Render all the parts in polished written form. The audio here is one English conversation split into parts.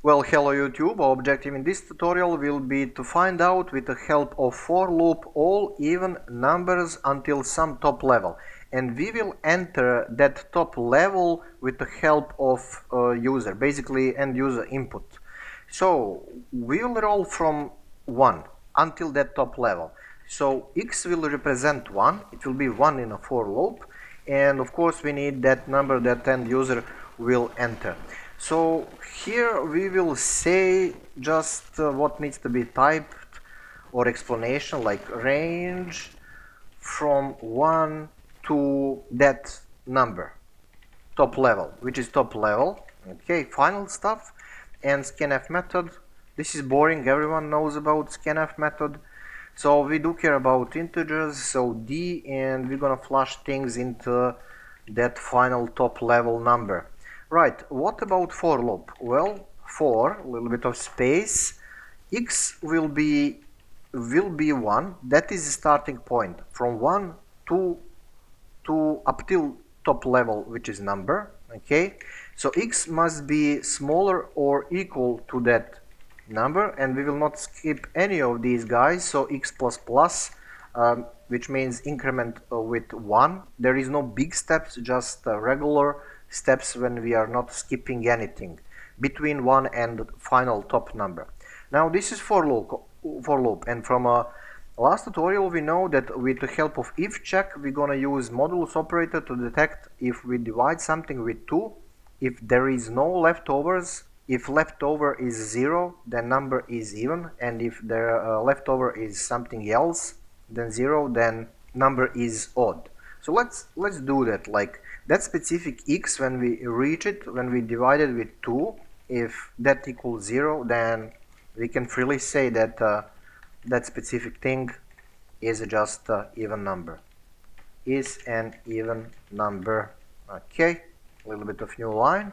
Well, hello YouTube. Our objective in this tutorial will be to find out with the help of for loop all even numbers until some top level, and we will enter that top level with the help of user, basically end user input. So we will roll from 1 until that top level. So x will represent 1, it will be 1 in a for loop, and of course we need that number that end user will enter. So here we will say just what needs to be typed or explanation, like range from 1 to that number, top level, which is top level. Okay, final stuff. And scanf method, this is boring, everyone knows about scanf method. So we do care about integers, so d, and we're gonna flush things into that final top level number. Right, what about for loop? Well, for a little bit of space, x will be 1, that is the starting point, from 1 to up till top level, which is number. Okay, so x must be smaller or equal to that number, and we will not skip any of these guys. So x plus plus, which means increment with 1. There is no big steps, just regular steps when we are not skipping anything between 1 and final top number. Now this is for loop, and from a last tutorial we know that with the help of if check we're gonna use modulus operator to detect if we divide something with 2, if there is no leftovers. If leftover is 0, then number is even, and if the leftover is something else than 0, then number is odd. So let's do that, like that specific x, when we reach it, when we divide it with 2, if that equals 0, then we can freely say that that specific thing is just even number, is an even number. Okay, a little bit of new line,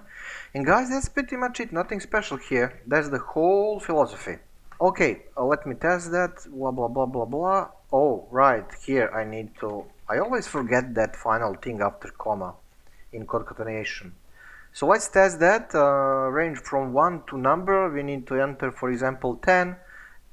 and guys, that's pretty much it, nothing special here. That's the whole philosophy. Okay, let me test that, blah blah blah blah blah. Oh right, here I always forget that final thing after comma in concatenation. So let's test that. Range from 1 to number, we need to enter, for example, 10,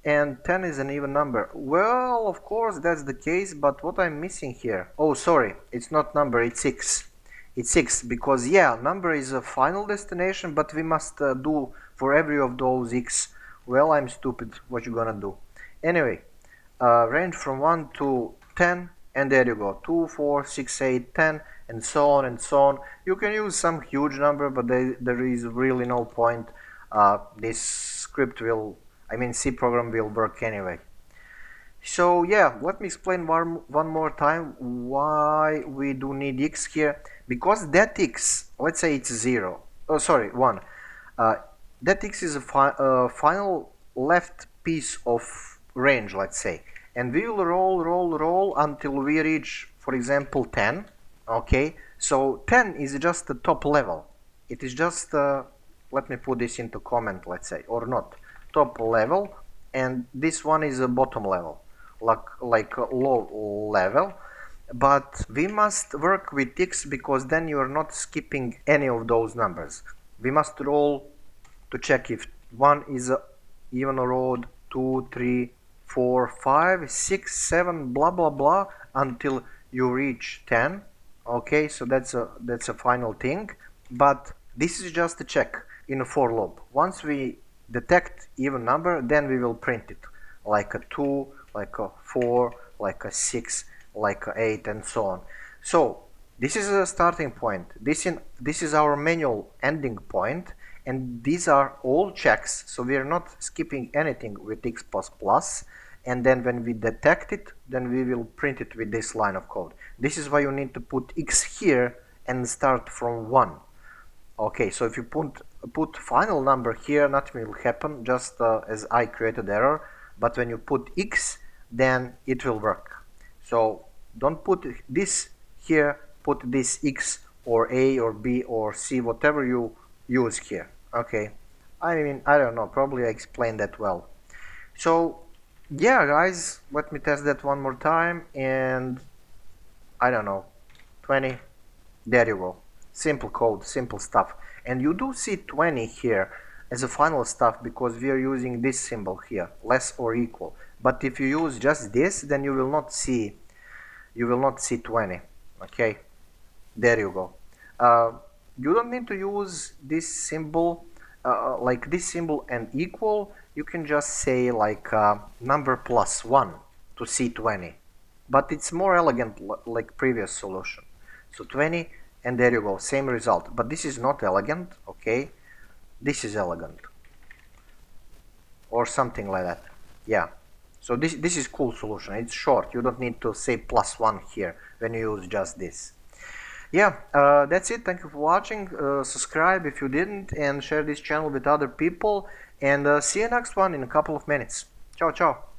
and 10 is an even number. Well, of course that's the case, but what I'm missing here? Oh, sorry, it's not number, it's 6. It's 6 because, yeah, number is a final destination, but we must do for every of those x. Well, I'm stupid, what you gonna do? Anyway, range from 1 to 10, and there you go, 2, 4, 6, 8, 10, and so on and so on. You can use some huge number, but there is really no point. This script will, C program will work anyway. So yeah, let me explain one more time why we do need x here. Because that x, let's say it's 0, oh sorry, 1. That x is a final left piece of range, let's say. And we will roll until we reach, for example, 10. Okay, so 10 is just the top level. It is just, let me put this into comment, let's say, or not, top level, and this one is a bottom level, like a low level. But we must work with x because then you are not skipping any of those numbers. We must roll to check if 1 is a even road, 2, 3, 4, 5, 6, 7, blah blah blah, until you reach 10. Okay, so that's a final thing, but this is just a check in a for loop. Once we detect even number, then we will print it like a 2, like a 4, like a 6, like a 8, and so on. So this is a starting point. This is our manual ending point, and these are all checks, so we are not skipping anything with x++. And then when we detect it, then we will print it with this line of code. This is why you need to put x here and start from 1. Okay, so if you put final number here, nothing will happen, just as I created error. But when you put x, then it will work. So don't put this here, put this x or a or b or c, whatever you use here. Okay, I don't know, probably I explained that well. So yeah, guys, let me test that one more time, and I don't know, 20, there you go. Simple code, simple stuff. And you do see 20 here, as a final stuff because we are using this symbol here, less or equal. But if you use just this, then you will not see 20. Okay, there you go. You don't need to use this symbol like this symbol and equal. You can just say like number plus 1 to see 20, but it's more elegant like previous solution. So 20, and there you go, same result. But this is not elegant. Okay, this is elegant or something like that. Yeah, so this is cool solution. It's short, you don't need to say plus 1 here when you use just this. Yeah, that's it. Thank you for watching. Subscribe if you didn't, and share this channel with other people, and see you next one in a couple of minutes. Ciao ciao.